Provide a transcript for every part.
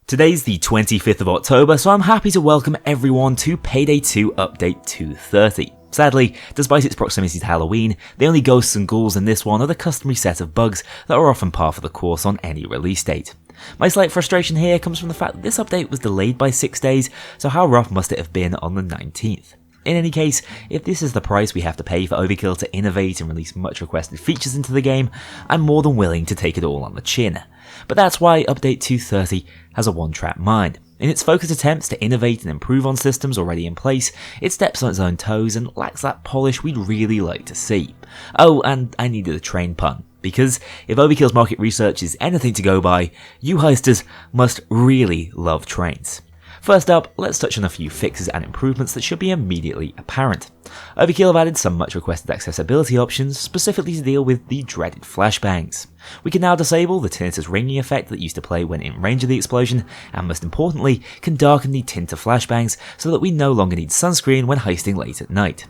Today's the 25th of October, so I'm happy to welcome everyone to Payday 2 Update 230. Sadly, despite its proximity to Halloween, the only ghosts and ghouls in this one are the customary set of bugs that are often par for the course on any release date. My slight frustration here comes from the fact that this update was delayed by 6 days, so how rough must it have been on the 19th? In any case, if this is the price we have to pay for Overkill to innovate and release much requested features into the game, I'm more than willing to take it all on the chin. But that's why Update 230 has a one-track mind. In its focused attempts to innovate and improve on systems already in place, it steps on its own toes and lacks that polish we'd really like to see. Oh, and I needed a train pun, because if Overkill's market research is anything to go by, you heisters must really love trains. First up, let's touch on a few fixes and improvements that should be immediately apparent. Overkill have added some much requested accessibility options, specifically to deal with the dreaded flashbangs. We can now disable the tinnitus ringing effect that used to play when in range of the explosion, and most importantly, can darken the tint of flashbangs so that we no longer need sunscreen when heisting late at night.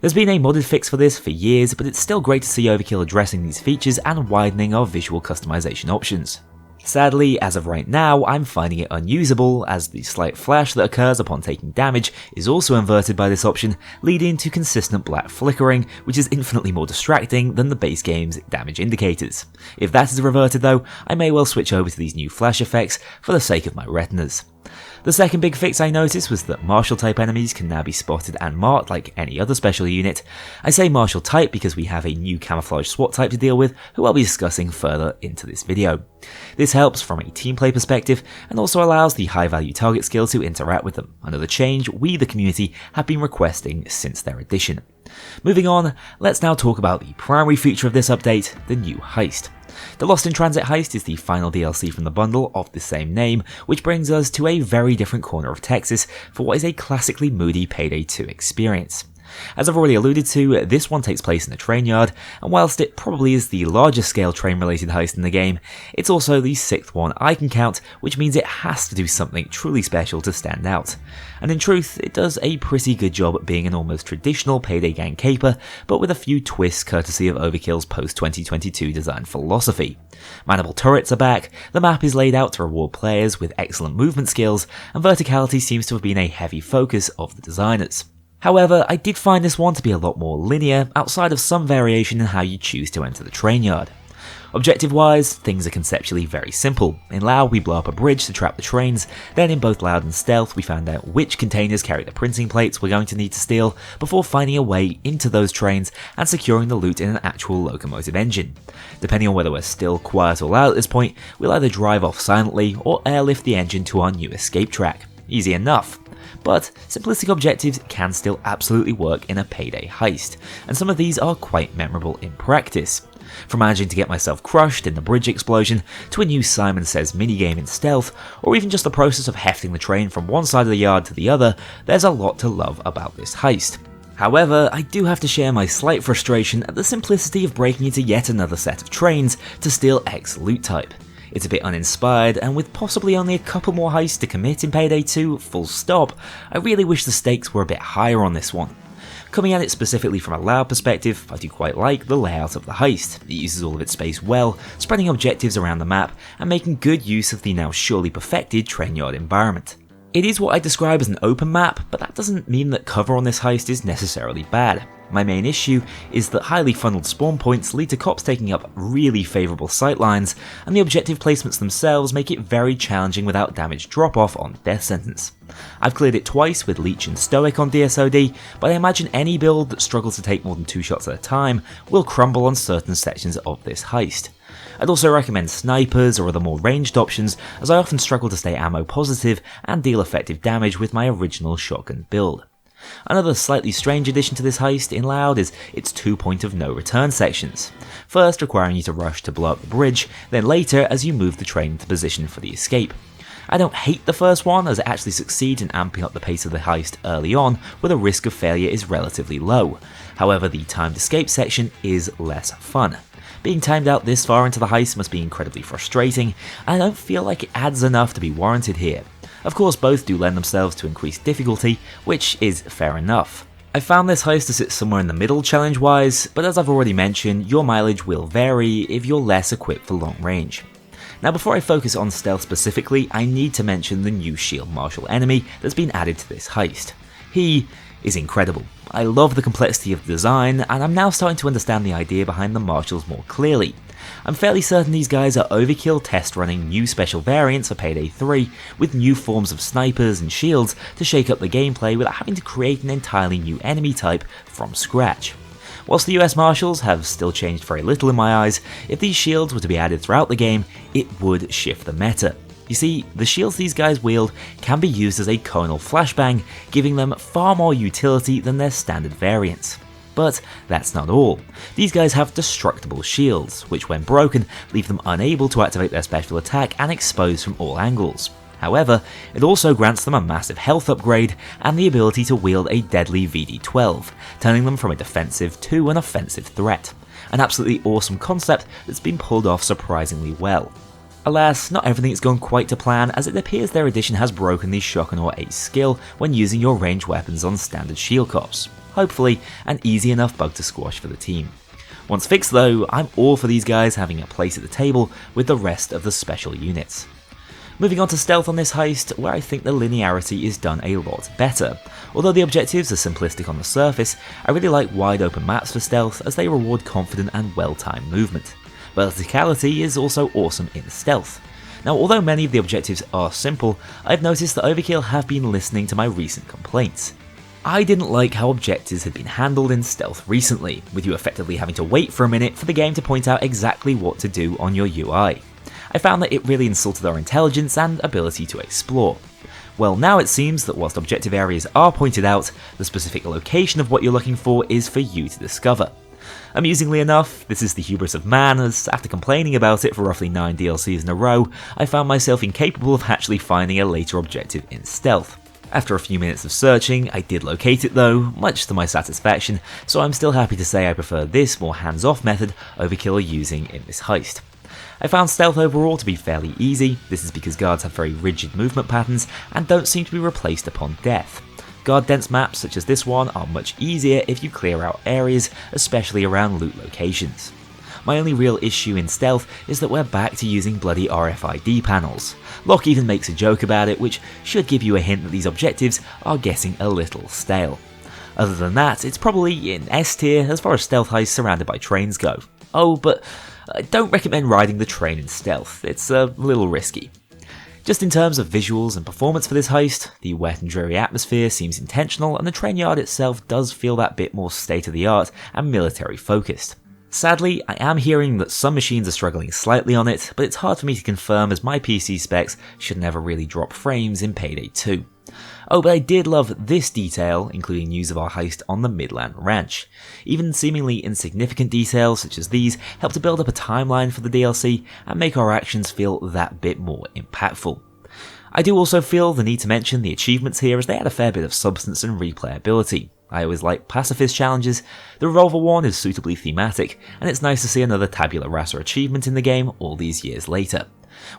There's been a modded fix for this for years, but it's still great to see Overkill addressing these features and widening our visual customization options. Sadly, as of right now, I'm finding it unusable, as the slight flash that occurs upon taking damage is also inverted by this option, leading to consistent black flickering, which is infinitely more distracting than the base game's damage indicators. If that is reverted though, I may well switch over to these new flash effects for the sake of my retinas. The second big fix I noticed was that martial type enemies can now be spotted and marked like any other special unit. I say martial type because we have a new camouflage SWAT type to deal with, who I'll be discussing further into this video. This helps from a team play perspective and also allows the high value target skill to interact with them, another change we the community have been requesting since their addition. Moving on, let's now talk about the primary feature of this update, the new heist. The Lost in Transit heist is the final DLC from the bundle of the same name, which brings us to a very different corner of Texas for what is a classically moody Payday 2 experience. As I've already alluded to, this one takes place in a train yard, and whilst it probably is the largest scale train related heist in the game, it's also the 6th one I can count, which means it has to do something truly special to stand out. And in truth, it does a pretty good job at being an almost traditional Payday gang caper, but with a few twists courtesy of Overkill's post-2022 design philosophy. Manable turrets are back, the map is laid out to reward players with excellent movement skills, and verticality seems to have been a heavy focus of the designers. However, I did find this one to be a lot more linear, outside of some variation in how you choose to enter the train yard. Objective-wise, things are conceptually very simple. In Loud, we blow up a bridge to trap the trains, then in both Loud and Stealth we found out which containers carry the printing plates we're going to need to steal, before finding a way into those trains and securing the loot in an actual locomotive engine. Depending on whether we're still quiet or loud at this point, we'll either drive off silently or airlift the engine to our new escape track. Easy enough. But simplistic objectives can still absolutely work in a Payday heist, and some of these are quite memorable in practice. From managing to get myself crushed in the bridge explosion, to a new Simon Says minigame in Stealth, or even just the process of hefting the train from one side of the yard to the other, there's a lot to love about this heist. However, I do have to share my slight frustration at the simplicity of breaking into yet another set of trains to steal X loot type. It's a bit uninspired, and with possibly only a couple more heists to commit in Payday 2, full stop, I really wish the stakes were a bit higher on this one. Coming at it specifically from a Loud perspective, I do quite like the layout of the heist. It uses all of its space well, spreading objectives around the map, and making good use of the now surely perfected train yard environment. It is what I describe as an open map, but that doesn't mean that cover on this heist is necessarily bad. My main issue is that highly funneled spawn points lead to cops taking up really favourable sightlines, and the objective placements themselves make it very challenging without damage drop off on death sentence. I've cleared it twice with Leech and Stoic on DSOD, but I imagine any build that struggles to take more than 2 shots at a time will crumble on certain sections of this heist. I'd also recommend snipers or other more ranged options, as I often struggle to stay ammo positive and deal effective damage with my original shotgun build. Another slightly strange addition to this heist in Loud is its 2 point of no return sections. First requiring you to rush to blow up the bridge, then later as you move the train into position for the escape. I don't hate the first one, as it actually succeeds in amping up the pace of the heist early on, where the risk of failure is relatively low. However, the timed escape section is less fun. Being timed out this far into the heist must be incredibly frustrating, and I don't feel like it adds enough to be warranted here. Of course, both do lend themselves to increased difficulty, which is fair enough. I found this heist to sit somewhere in the middle challenge-wise, but as I've already mentioned, your mileage will vary if you're less equipped for long range. Now before I focus on stealth specifically, I need to mention the new shield marshal enemy that's been added to this heist. He is incredible. I love the complexity of the design, and I'm now starting to understand the idea behind the marshals more clearly. I'm fairly certain these guys are Overkill test running new special variants for Payday 3 with new forms of snipers and shields to shake up the gameplay without having to create an entirely new enemy type from scratch. Whilst the US Marshals have still changed very little in my eyes, if these shields were to be added throughout the game, it would shift the meta. You see, the shields these guys wield can be used as a Kknowley flashbang, giving them far more utility than their standard variants. But that's not all. These guys have destructible shields, which when broken leave them unable to activate their special attack and exposed from all angles. However, it also grants them a massive health upgrade and the ability to wield a deadly VD-12, turning them from a defensive to an offensive threat. An absolutely awesome concept that's been pulled off surprisingly well. Alas, not everything has gone quite to plan, as it appears their addition has broken the Shotgun or Ace skill when using your ranged weapons on standard shield cops. Hopefully, an easy enough bug to squash for the team. Once fixed though, I'm all for these guys having a place at the table with the rest of the special units. Moving on to stealth on this heist, where I think the linearity is done a lot better. Although the objectives are simplistic on the surface, I really like wide open maps for stealth as they reward confident and well-timed movement. Verticality is also awesome in stealth. Now, although many of the objectives are simple, I've noticed that Overkill have been listening to my recent complaints. I didn't like how objectives had been handled in stealth recently, with you effectively having to wait for a minute for the game to point out exactly what to do on your UI. I found that it really insulted our intelligence and ability to explore. Well, now it seems that whilst objective areas are pointed out, the specific location of what you're looking for is for you to discover. Amusingly enough, this is the hubris of man, as after complaining about it for roughly 9 DLCs in a row, I found myself incapable of actually finding a later objective in stealth. After a few minutes of searching, I did locate it though, much to my satisfaction, so I'm still happy to say I prefer this more hands-off method Overkill are using in this heist. I found stealth overall to be fairly easy. This is because guards have very rigid movement patterns and don't seem to be replaced upon death. Guard-dense maps such as this one are much easier if you clear out areas, especially around loot locations. My only real issue in stealth is that we're back to using bloody RFID panels. Locke even makes a joke about it, which should give you a hint that these objectives are getting a little stale. Other than that, it's probably in S tier as far as stealth heists surrounded by trains go. Oh, but I don't recommend riding the train in stealth, it's a little risky. Just in terms of visuals and performance for this heist, the wet and dreary atmosphere seems intentional and the train yard itself does feel that bit more state-of-the-art and military focused. Sadly, I am hearing that some machines are struggling slightly on it, but it's hard for me to confirm as my PC specs should never really drop frames in Payday 2. Oh, but I did love this detail, including news of our heist on the Midland Ranch. Even seemingly insignificant details such as these help to build up a timeline for the DLC and make our actions feel that bit more impactful. I do also feel the need to mention the achievements here as they add a fair bit of substance and replayability. I always like pacifist challenges, the revolver one is suitably thematic, and it's nice to see another tabula rasa achievement in the game all these years later.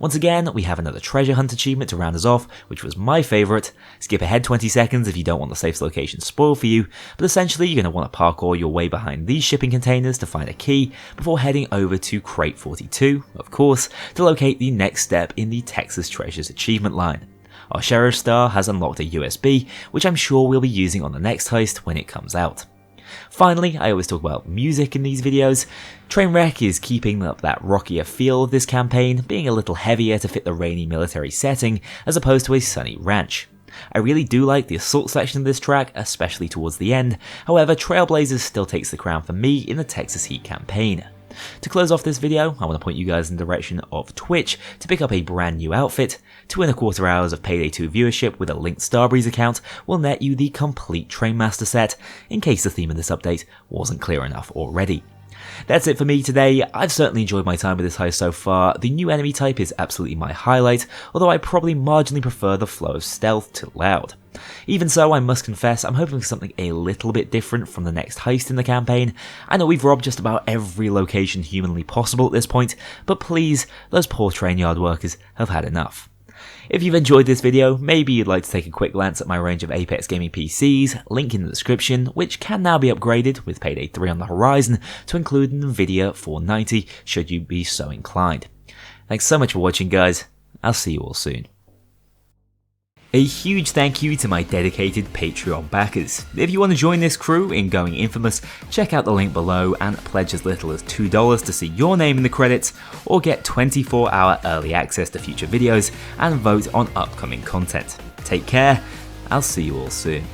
Once again, we have another treasure hunt achievement to round us off, which was my favourite. Skip ahead 20 seconds if you don't want the safe location spoiled for you, but essentially you're going to want to parkour your way behind these shipping containers to find a key before heading over to Crate 42, of course, to locate the next step in the Texas Treasures achievement line. Our Sheriff Star has unlocked a USB, which I'm sure we'll be using on the next heist when it comes out. Finally, I always talk about music in these videos. Trainwreck is keeping up that rockier feel of this campaign, being a little heavier to fit the rainy military setting as opposed to a sunny ranch. I really do like the assault section of this track, especially towards the end, however Trailblazers still takes the crown for me in the Texas Heat campaign. To close off this video, I want to point you guys in the direction of Twitch to pick up a brand new outfit. 2¼ hours of Payday 2 viewership with a linked Starbreeze account will net you the complete Trainmaster set, in case the theme of this update wasn't clear enough already. That's it for me today. I've certainly enjoyed my time with this heist so far. The new enemy type is absolutely my highlight, although I probably marginally prefer the flow of stealth to loud. Even so, I must confess, I'm hoping for something a little bit different from the next heist in the campaign. I know we've robbed just about every location humanly possible at this point, but please, those poor train yard workers have had enough. If you've enjoyed this video, maybe you'd like to take a quick glance at my range of Apex Gaming PCs, link in the description, which can now be upgraded with Payday 3 on the horizon to include an NVIDIA 490 should you be so inclined. Thanks so much for watching, guys. I'll see you all soon. A huge thank you to my dedicated Patreon backers. If you want to join this crew in going infamous, check out the link below and pledge as little as $2 to see your name in the credits, or get 24-hour early access to future videos and vote on upcoming content. Take care, I'll see you all soon.